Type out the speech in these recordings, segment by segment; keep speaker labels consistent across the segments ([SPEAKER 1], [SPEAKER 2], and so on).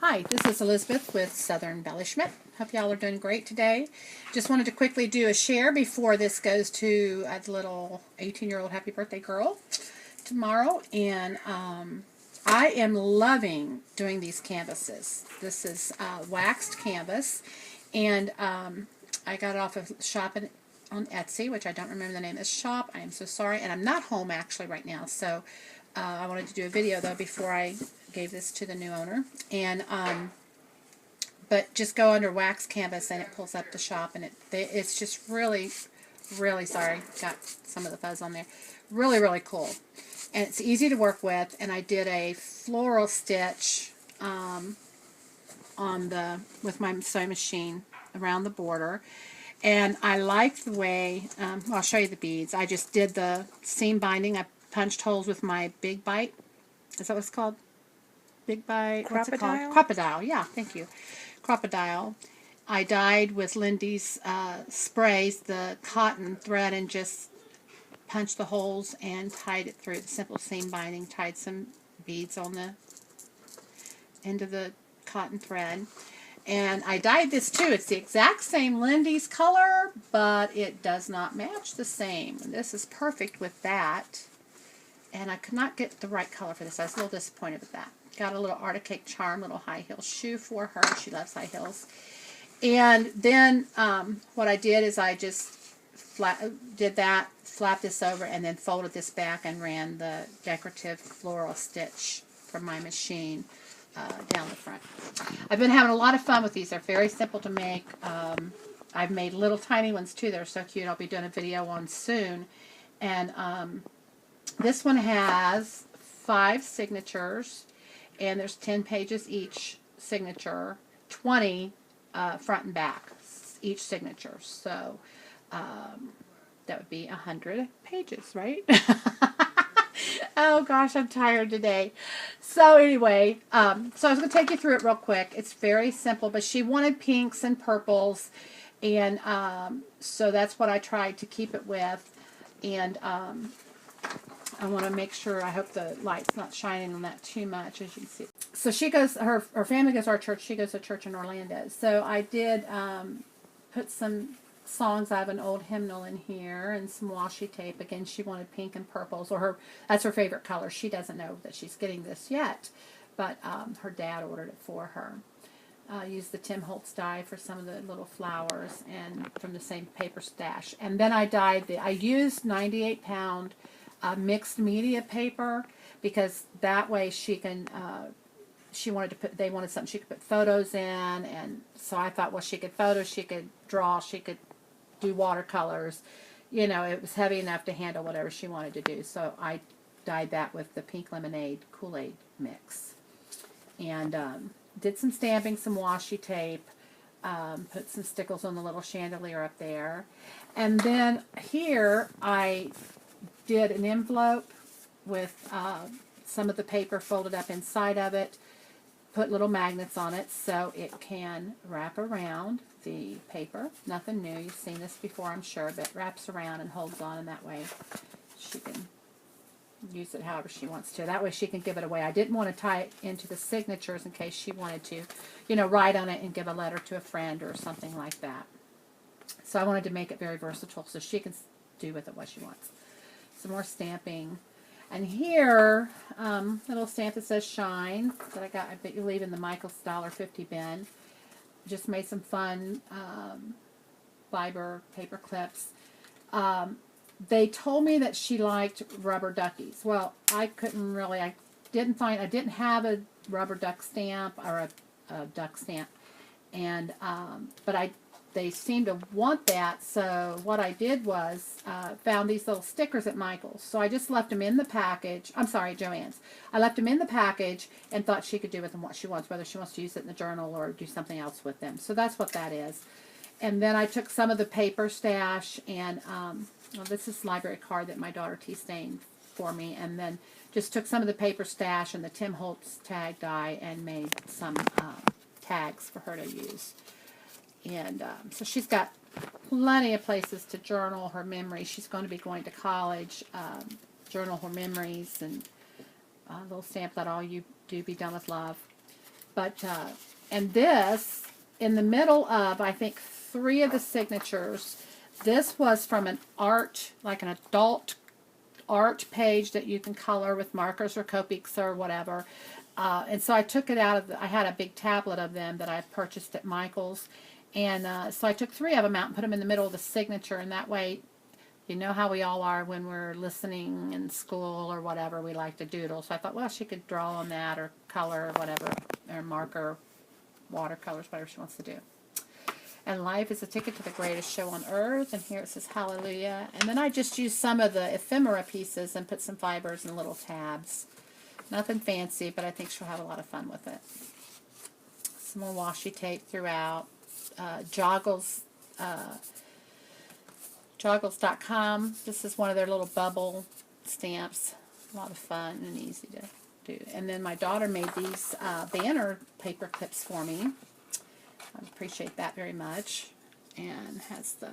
[SPEAKER 1] Hi, this is Elizabeth with Southern Embellishment. Hope y'all are doing great today. Just wanted to quickly do a share before this goes to a little 18-year-old happy birthday girl tomorrow. And I am loving doing these canvases. This is waxed canvas, and I got it off of shopping on Etsy, which I don't remember the name of the shop. I am so sorry, and I'm not home actually right now, so I wanted to do a video though before I gave this to the new owner. And but just go under wax canvas and it pulls up the shop, and it's just really sorry, got some of the fuzz on there. Really cool, and it's easy to work with. And I did a floral stitch with my sewing machine around the border. And I like the way, well, I'll show you the beads. I just did the seam binding. I punched holes with my Big Bite. Is that what it's called? Big Bite? What's it called? Crocodile. Yeah, thank you. Crocodile. I dyed with Lindy's sprays the cotton thread and just punched the holes and tied it through the simple seam binding. Tied some beads on the end of the cotton thread. And I dyed this too. It's the exact same Lindy's color, but it does not match the same. And this is perfect with that. And I could not get the right color for this. I was a little disappointed with that. Got a little Arctic Cake Charm, little high heel shoe for her. She loves high heels. And then what I did is I just flapped this over, and then folded this back and ran the decorative floral stitch from my machine down the front. I've been having a lot of fun with these. They're very simple to make. I've made little tiny ones too. They're so cute. I'll be doing a video on soon. And this one has 5 signatures, and there's 10 pages each signature, 20 front and back each signature. So that would be 100 pages, right? Oh gosh, I'm tired today. So anyway, so I was going to take you through it real quick. It's very simple, but she wanted pinks and purples, and so that's what I tried to keep it with. And I want to make sure, I hope the light's not shining on that too much, as you can see. So she goes, her family goes to our church. She goes to church in Orlando. So I did put some songs. I have an old hymnal in here and some washi tape. Again, she wanted pink and purples, or that's her favorite color. She doesn't know that she's getting this yet, but her dad ordered it for her. Used the Tim Holtz dye for some of the little flowers, and from the same paper stash. And then I dyed I used 98-pound mixed media paper, because that way she can they wanted something she could put photos in, and so I thought, well, she could photo, she could draw, she could do watercolors. You know, it was heavy enough to handle whatever she wanted to do. So I dyed that with the Pink Lemonade Kool-Aid mix, and did some stamping, some washi tape, put some stickles on the little chandelier up there. And then here I did an envelope with some of the paper folded up inside of it, put little magnets on it so it can wrap around the paper. Nothing new. You've seen this before, I'm sure, but it wraps around and holds on, and that way she can use it however she wants to. That way she can give it away. I didn't want to tie it into the signatures in case she wanted to, you know, write on it and give a letter to a friend or something like that. So I wanted to make it very versatile so she can do with it what she wants. Some more stamping. And here, a little stamp that says Shine that I got, I bet you leave in the Michael's $1.50 bin. Just made some fun fiber paper clips. They told me that she liked rubber duckies. Well, I couldn't really, I didn't have a rubber duck stamp or a duck stamp. And, but they seemed to want that, so what I did was found these little stickers at Michael's. So I just left them in the package. I'm sorry, Joann's. I left them in the package and thought she could do with them what she wants, whether she wants to use it in the journal or do something else with them. So that's what that is. And then I took some of the paper stash, and well, this is a library card that my daughter tea-stained for me, and then just took some of the paper stash and the Tim Holtz tag die and made some tags for her to use. And so she's got plenty of places to journal her memories. She's going to be going to college, journal her memories, and a little stamp, let all you do be done with love. But, and this, in the middle of, I think, 3 of the signatures, this was from an art, like an adult art page that you can color with markers or Copics or whatever. And so I took it out of I had a big tablet of them that I purchased at Michael's. And so I took 3 of them out and put them in the middle of the signature. And that way, you know how we all are when we're listening in school or whatever, we like to doodle. So I thought, well, she could draw on that or color or whatever, or marker, watercolors, whatever she wants to do. And life is a ticket to the greatest show on earth. And here it says hallelujah. And then I just used some of the ephemera pieces and put some fibers and little tabs. Nothing fancy, but I think she'll have a lot of fun with it. Some more washi tape throughout. Joggles, Joggles.com. This is one of their little bubble stamps. A lot of fun and easy to do. And then my daughter made these banner paper clips for me. I appreciate that very much. And has the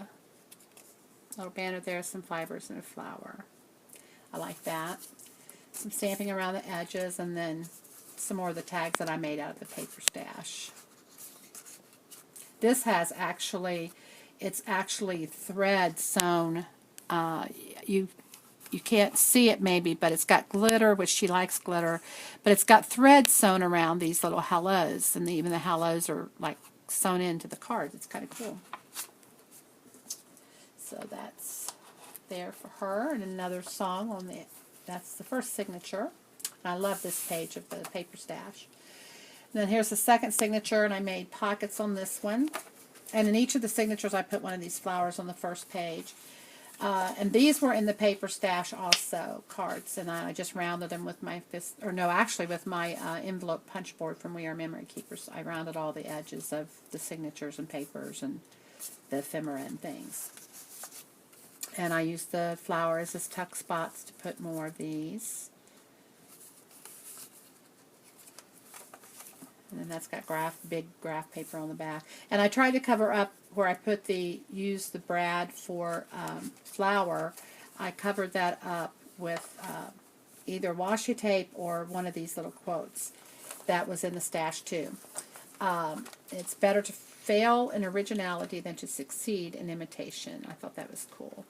[SPEAKER 1] little banner there, some fibers and a flower. I like that. Some stamping around the edges, and then some more of the tags that I made out of the paper stash. This has actually, it's actually thread sewn. You can't see it maybe, but it's got glitter, which she likes glitter, but it's got thread sewn around these little hellos, and even the hellos are like sewn into the cards. It's kind of cool. So that's there for her, and another song on the, that's the first signature. And I love this page of the paper stash. And then here's the second signature, and I made pockets on this one. And in each of the signatures, I put one of these flowers on the first page. And these were in the paper stash also, cards. And I just rounded them with my fist, or no, actually with my envelope punch board from We Are Memory Keepers. I rounded all the edges of the signatures and papers and the ephemera and things. And I used the flowers as tuck spots to put more of these. And then that's got big graph paper on the back. And I tried to cover up where I put used the brad for flower. I covered that up with either washi tape or one of these little quotes that was in the stash too. It's better to fail in originality than to succeed in imitation. I thought that was cool.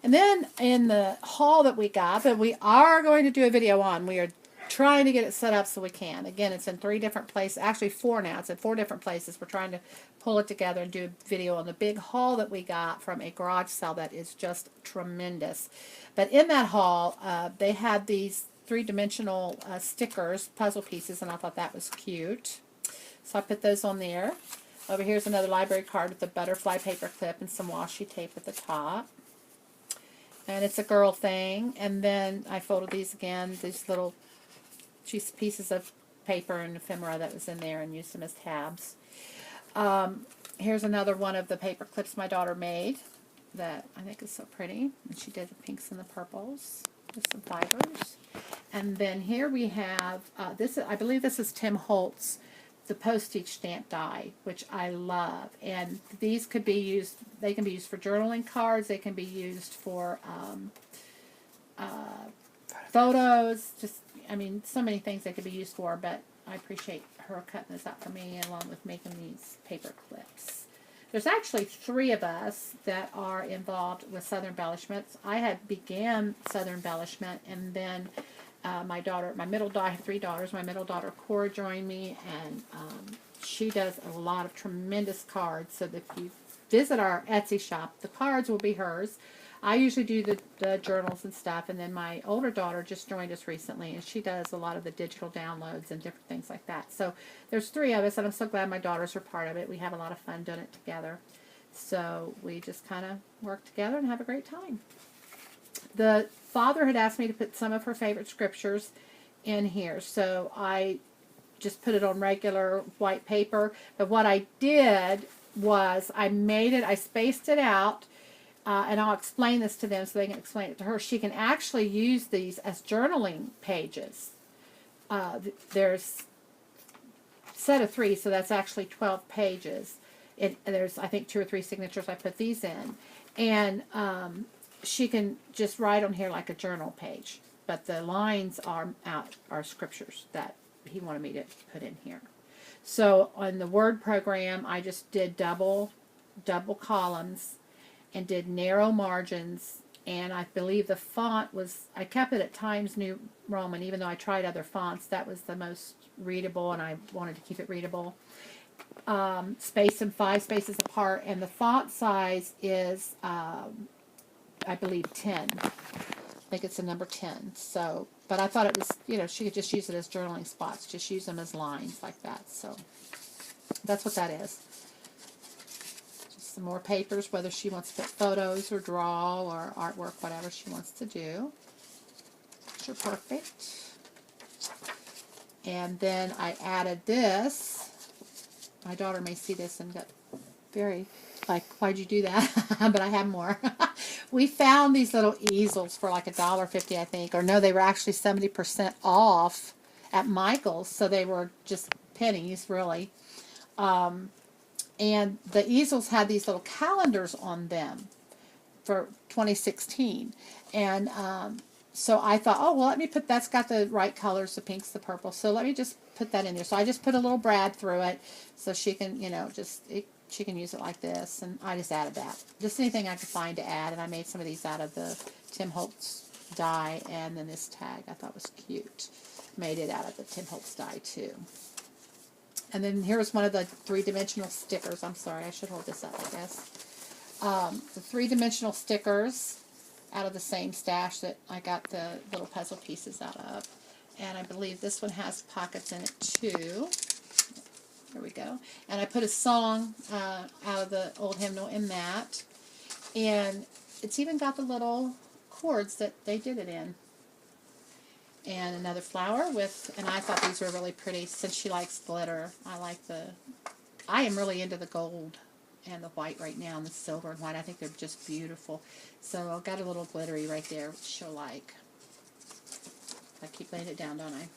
[SPEAKER 1] And then in the haul that we got, that we are going to do a video on, we are trying to get it set up so we can. Again, it's in 3 different places, actually 4 now. It's in 4 different places. We're trying to pull it together and do a video on the big haul that we got from a garage sale that is just tremendous. But in that haul, they had these 3-dimensional stickers, puzzle pieces, and I thought that was cute. So I put those on there. Over here's another library card with a butterfly paper clip and some washi tape at the top. And it's a girl thing. And then I folded these again, these little pieces of paper and ephemera that was in there, and used them as tabs. Here's another one of the paper clips my daughter made that I think is so pretty. And she did the pinks and the purples with some fibers. And then here we have, I believe this is Tim Holtz, the postage stamp die, which I love. And these could be used, they can be used for journaling cards, they can be used for photos, just, I mean, so many things they could be used for, but I appreciate her cutting this out for me along with making these paper clips. There's actually 3 of us that are involved with Southern Embellishments. I had began Southern Embellishment, and then my middle daughter, I have 3 daughters. My middle daughter, Cora, joined me, and she does a lot of tremendous cards. So that if you visit our Etsy shop, the cards will be hers. I usually do the journals and stuff, and then my older daughter just joined us recently, and she does a lot of the digital downloads and different things like that. So there's 3 of us, and I'm so glad my daughters are part of it. We have a lot of fun doing it together. So we just kind of work together and have a great time. The father had asked me to put some of her favorite scriptures in here, so I just put it on regular white paper. But what I did was I spaced it out, and I'll explain this to them so they can explain it to her. She can actually use these as journaling pages. There's a set of 3, so that's actually 12 pages. There's, I think, 2 or 3 signatures. I put these in. And she can just write on here like a journal page. But the lines are scriptures that he wanted me to put in here. So on the Word program, I just did double columns and did narrow margins. And I believe the font was, I kept it at Times New Roman, even though I tried other fonts. That was the most readable, and I wanted to keep it readable. Space them 5 spaces apart, and the font size is, I believe, 10. I think it's the number 10. So, but I thought it was, she could just use it as journaling spots, just use them as lines like that. So that's what that is. Some more papers, whether she wants to put photos or draw or artwork, whatever she wants to do. Picture perfect. And then I added this. My daughter may see this and get very like, why'd you do that? But I have more. We found these little easels for like $1.50, I think. Or no, they were actually 70% off at Michael's. So they were just pennies, really. And the easels had these little calendars on them for 2016. And so I thought, oh, well, let me put, that's got the right colors, the pinks, the purple. So let me just put that in there. So I just put a little brad through it so she can, she can use it like this. And I just added that. Just anything I could find to add. And I made some of these out of the Tim Holtz die. And then this tag I thought was cute. Made it out of the Tim Holtz die, too. And then here's one of the 3-dimensional stickers. I'm sorry, I should hold this up, I guess. The 3-dimensional stickers out of the same stash that I got the little puzzle pieces out of. And I believe this one has pockets in it, too. There we go. And I put a song out of the old hymnal in that. And it's even got the little chords that they did it in. And another flower with, and I thought these were really pretty since she likes glitter. I am really into the gold and the white right now, and the silver and white. I think they're just beautiful. So I've got a little glittery right there, which she'll like. I keep laying it down, don't I?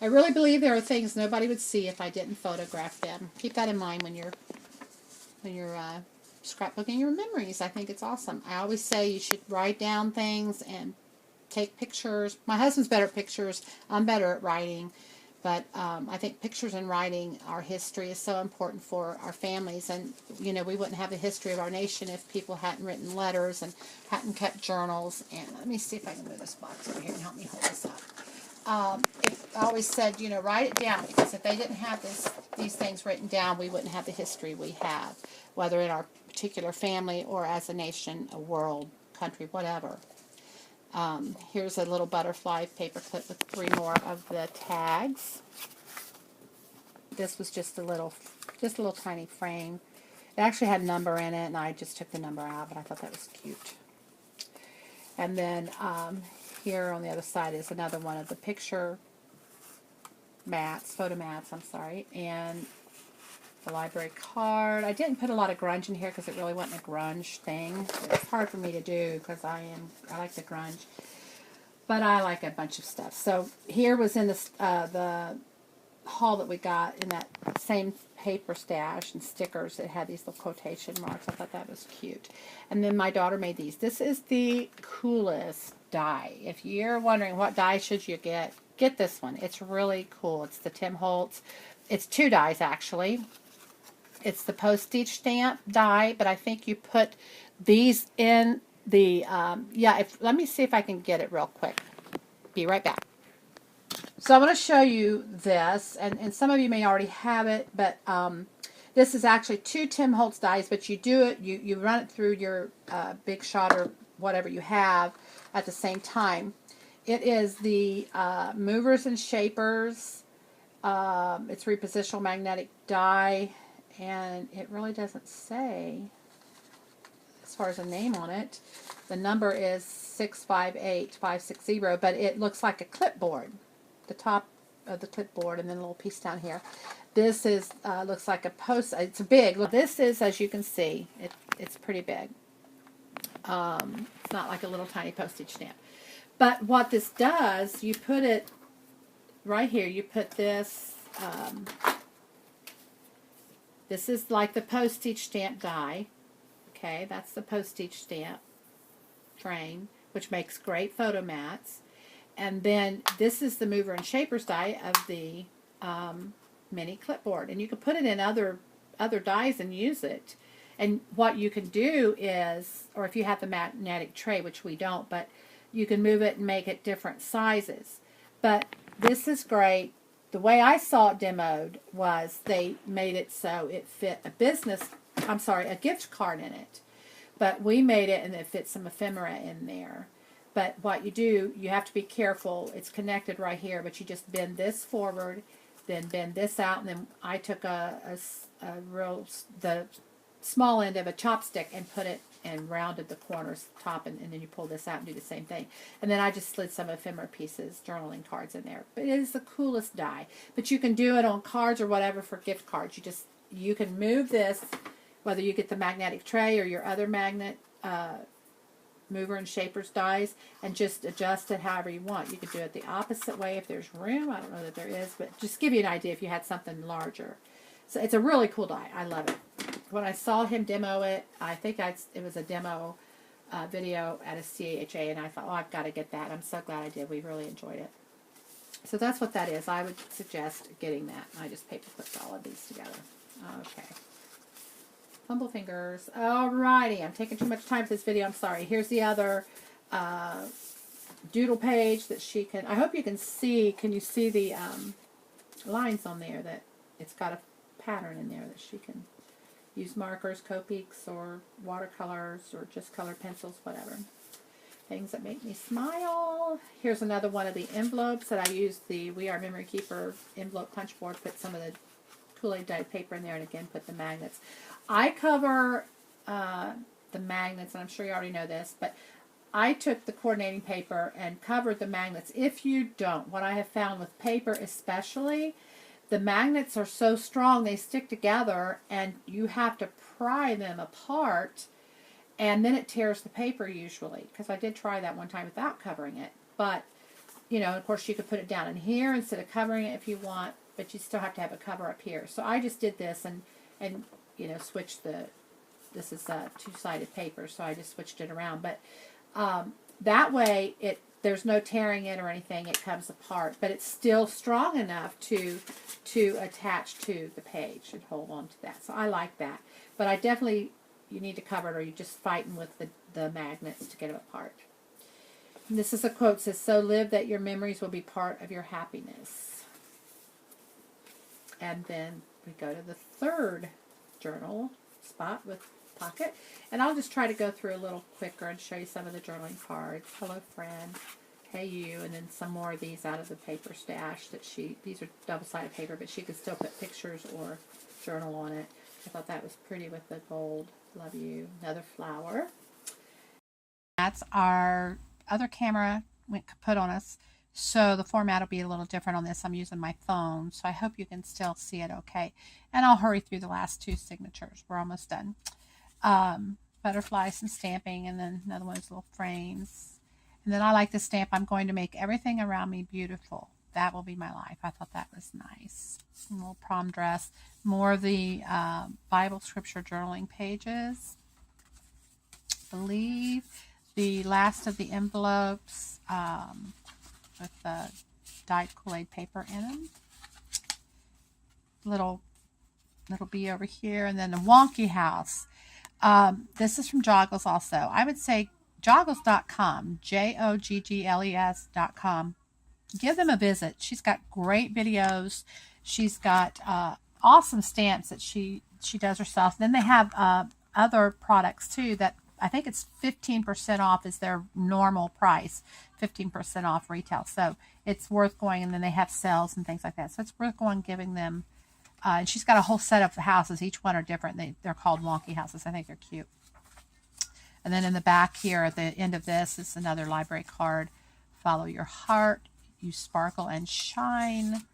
[SPEAKER 1] I really believe there are things nobody would see if I didn't photograph them. Keep that in mind when you're scrapbooking your memories. I think it's awesome. I always say you should write down things and take pictures. My husband's better at pictures. I'm better at writing. But I think pictures and writing our history is so important for our families. And, we wouldn't have the history of our nation if people hadn't written letters and hadn't kept journals. And let me see if I can move this box over here and help me hold this up. I always said, write it down. Because if they didn't have these things written down, we wouldn't have the history we have. Whether in our particular family or as a nation, a world, country, whatever. Here's a little butterfly paper clip with 3 more of the tags. This was just a little tiny frame. It actually had a number in it, and I just took the number out, but I thought that was cute. And then here on the other side is another one of the picture mats, photo mats, I'm sorry, and the library card. I didn't put a lot of grunge in here because it really wasn't a grunge thing. It's hard for me to do because I like the grunge, but I like a bunch of stuff. So here was in the haul that we got in that same paper stash and stickers. It had these little quotation marks. I thought that was cute. And then my daughter made these. This is the coolest die. If you're wondering what die should you get this one. It's really cool. It's the Tim Holtz. It's 2 dies actually. It's the postage stamp die, but I think you put these in the, let me see if I can get it real quick. Be right back. So I'm going to show you this, and some of you may already have it, but this is actually 2 Tim Holtz dies, but you do it, you run it through your Big Shot or whatever you have at the same time. It is the Movers and Shapers. It's repositional magnetic die. And it really doesn't say, as far as a name on it, the number is 658560, but it looks like a clipboard, the top of the clipboard, and then a little piece down here. This is looks like a post. It's big. Look, this is, as you can see, it's pretty big. It's not like a little tiny postage stamp. But what this does, you put it right here. You put this. This is like the postage stamp die. Okay, that's the postage stamp frame, which makes great photo mats. And then this is the Mover and Shapers die of the mini clipboard, and you can put it in other dies and use it. And what you can do is, or if you have the magnetic tray, which we don't, but you can move it and make it different sizes. But this is great. The way I saw it demoed was they made it so it fit a gift card in it. But we made it and it fits some ephemera in there. But what you do, you have to be careful. It's connected right here, but you just bend this forward, then bend this out, and then I took the small end of a chopstick and put it and rounded the corners top, and then you pull this out and do the same thing. And then I just slid some ephemera pieces, journaling cards in there. But it is the coolest die. But you can do it on cards or whatever for gift cards. You can move this, whether you get the magnetic tray or your other magnet mover and shapers dies, and just adjust it however you want. You could do it the opposite way if there's room. I don't know that there is, but just give you an idea if you had something larger. So it's a really cool die. I love it. When I saw him demo it, I think it was a demo video at a CHA, and I thought, oh, I've got to get that. I'm so glad I did. We really enjoyed it. So that's what that is. I would suggest getting that. I just paper clipped all of these together. Okay. Fumble fingers. Alrighty. I'm taking too much time for this video. I'm sorry. Here's the other doodle page that she can... I hope you can see... Can you see the lines on there that it's got a pattern in there that she can use markers, Copics, or watercolors, or just colored pencils, whatever. Things that make me smile. Here's another one of the envelopes that I used the We Are Memory Keeper envelope punch board. Put some of the Kool-Aid dyed paper in there, and again put the magnets. I cover the magnets, and I'm sure you already know this, but I took the coordinating paper and covered the magnets. If you don't, what I have found with paper especially, the magnets are so strong they stick together, and you have to pry them apart, and then it tears the paper usually, because I did try that one time without covering it. But, you know, of course you could put it down in here instead of covering it if you want, but you still have to have a cover up here. So I just did this and you know, switched this is a two-sided paper, so I just switched it around. But that way there's no tearing it or anything. It comes apart, but it's still strong enough to attach to the page and hold on to that. So I like that. But I definitely, you need to cover it, or you're just fighting with the magnets to get them apart. And this is a quote. It says, "So live that your memories will be part of your happiness." And then we go to the third journal spot with pocket. And I'll just try to go through a little quicker and show you some of the journaling cards. Hello, friend. Hey, you. And then some more of these out of the paper stash that these are double-sided paper, but she could still put pictures or journal on it. I thought that was pretty with the gold. Love you. Another flower. That's our other camera went kaput on us. So the format will be a little different on this. I'm using my phone, so I hope you can still see it okay. And I'll hurry through the last two signatures. We're almost done. Butterflies and stamping, and then another one is little frames. And then I like the stamp, "I'm going to make everything around me beautiful. That will be my life." I thought that was nice. A little prom dress. More of the Bible scripture journaling pages. I believe the last of the envelopes with the dyed Kool-Aid paper in them. Little bee over here, and then the Wonky House. This is from Joggles also. I would say joggles.com, joggles.com. Give them a visit. She's got great videos. She's got awesome stamps that she does herself. Then they have other products too that I think it's 15% off is their normal price, 15% off retail. So it's worth going, and then they have sales and things like that. So it's worth going, giving them. And she's got a whole set of houses. Each one are different. They're called Wonky Houses. I think they're cute. And then in the back here at the end of this is another library card. Follow your heart. You sparkle and shine.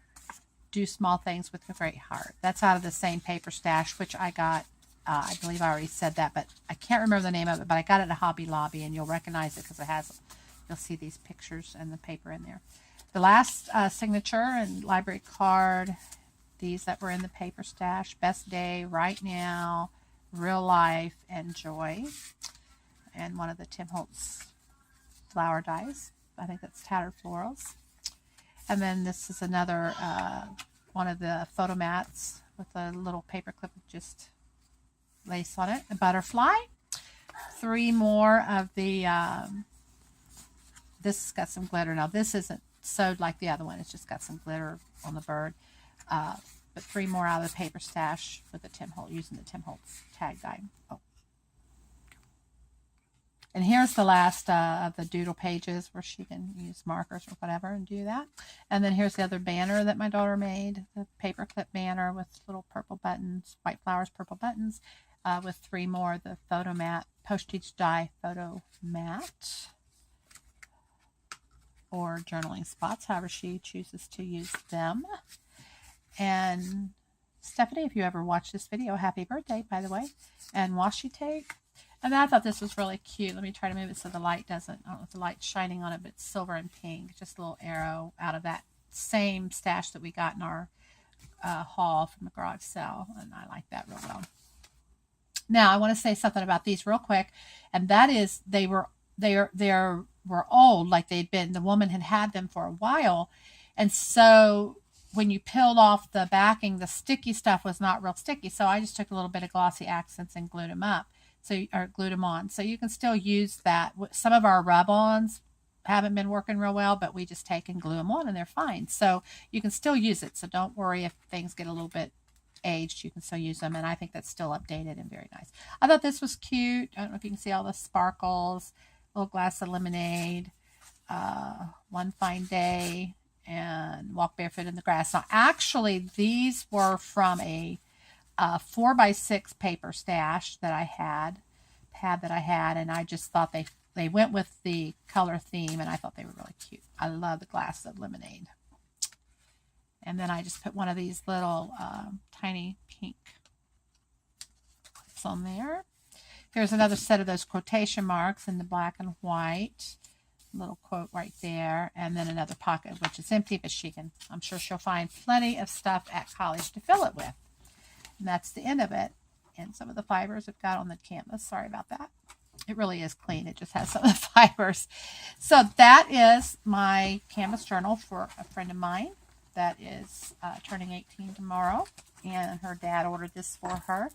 [SPEAKER 1] Do small things with a great heart. That's out of the same paper stash, which I got. I believe I already said that, but I can't remember the name of it, but I got it at Hobby Lobby, and you'll recognize it because it has, you'll see these pictures and the paper in there. The last signature and library card, these that were in the paper stash: Best Day, Right Now, Real Life, and Joy. And one of the Tim Holtz flower dies. I think that's Tattered Florals. And then this is another one of the photo mats with a little paper clip with just lace on it, a butterfly. 3 more of the, this has got some glitter. Now this isn't sewed like the other one, it's just got some glitter on the bird. But 3 more out of the paper stash with the Tim Holtz, using the Tim Holtz tag die. Oh. And here's the last of the doodle pages where she can use markers or whatever and do that. And then here's the other banner that my daughter made, the paper clip banner with little purple buttons, white flowers, purple buttons, with 3 more of the photo mat, postage die photo mat, or journaling spots, however she chooses to use them. And Stephanie, if you ever watch this video, happy birthday, by the way. And washi tape. And I thought this was really cute. Let me try to move it so the light doesn't, I don't know if the light's shining on it, but it's silver and pink. Just a little arrow out of that same stash that we got in our haul from the garage sale. And I like that real well. Now, I want to say something about these real quick. And that is, they were old, like they'd been, the woman had them for a while. And so when you peeled off the backing, the sticky stuff was not real sticky. So I just took a little bit of glossy accents and glued them up. Or glued them on. So you can still use that. Some of our rub-ons haven't been working real well, but we just take and glue them on and they're fine. So you can still use it. So don't worry if things get a little bit aged, you can still use them. And I think that's still updated and very nice. I thought this was cute. I don't know if you can see all the sparkles, little glass of lemonade, One Fine Day, and Walk Barefoot in the Grass. Now, actually, these were from a 4x6 paper stash that I had, and I just thought they went with the color theme, and I thought they were really cute. I love the glass of lemonade. And then I just put one of these little tiny pink clips on there. Here's another set of those quotation marks in the black and white. Little quote right there, and then another pocket which is empty, but I'm sure she'll find plenty of stuff at college to fill it with. And that's the end of it. And some of the fibers I've got on the canvas. Sorry about that. It really is clean. It just has some of the fibers. So that is my canvas journal for a friend of mine that is turning 18 tomorrow. And her dad ordered this for her.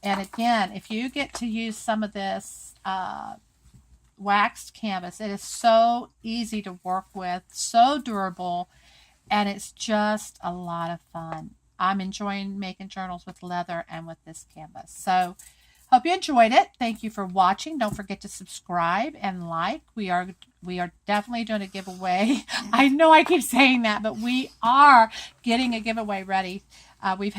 [SPEAKER 1] And again, if you get to use some of this waxed canvas, it is so easy to work with, so durable, and it's just a lot of fun. I'm enjoying making journals with leather and with this canvas. So hope you enjoyed it. Thank you for watching. Don't forget to subscribe and like. We are definitely doing a giveaway. I know I keep saying that, but we are getting a giveaway ready. We've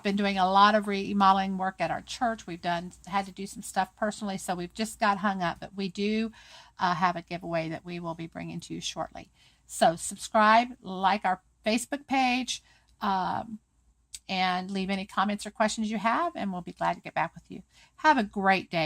[SPEAKER 1] been doing a lot of remodeling work at our church. We've had to do some stuff personally, so we've just got hung up. But we do have a giveaway that we will be bringing to you shortly. So subscribe, like our Facebook page, and leave any comments or questions you have, and we'll be glad to get back with you. Have a great day.